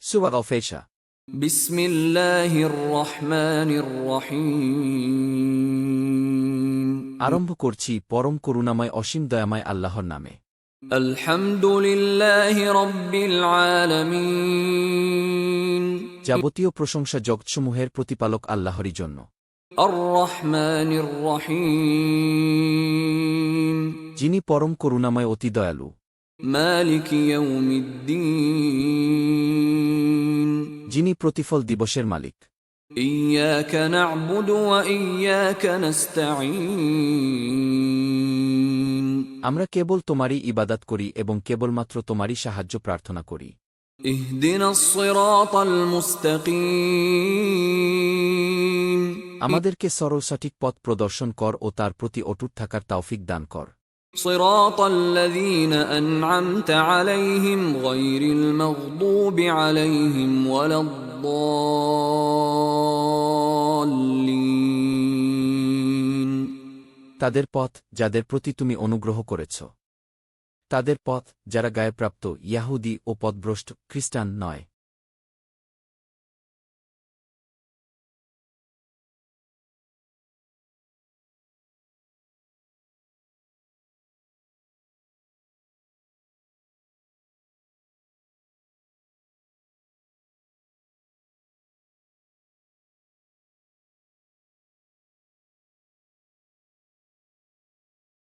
সুরা গফেশা। বিসমিল্লাহির রহমানির রহিম। আরম্ভ করছি পরম করুণাময় অসীম দয়াময় আল্লাহর নামে। আলহামদুলিল্লাহি রাব্বিল আলামিন। যাবতীয় প্রশংসা জগৎসমূহের প্রতিপালক আল্লাহরই জন্য। আর রহমানির রহিম। যিনি পরম করুণাময় অতি দয়ালু। মালিকি ইয়াউমিদ্দিন। যিনি প্রতিফল দিবসের মালিক। ইয়াকা না'বুদু ওয়া ইয়াকা নাস্তাঈন। আমরা কেবল তোমারই ইবাদত করি এবং কেবলমাত্র তোমারই সাহায্য প্রার্থনা করি। ইহদিনাস সিরাতাল মুস্তাকিম। আমাদেরকে সঠিক পথ প্রদর্শন কর ও তার প্রতি অটুট থাকার তৌফিক দান কর। সিরাতাল্লাযীনা আন'আমতা আলাইহিম গায়রিল মাগদুবি আলাইহিম ওয়ালাদ-দাল্লিন। তাদের পথ যাদের প্রতি তুমি অনুগ্রহ করেছ। তাদের পথ যারা গায়েপ্রাপ্ত, ইয়াহুদী ও পথভ্রষ্ট খ্রিস্টান নয়।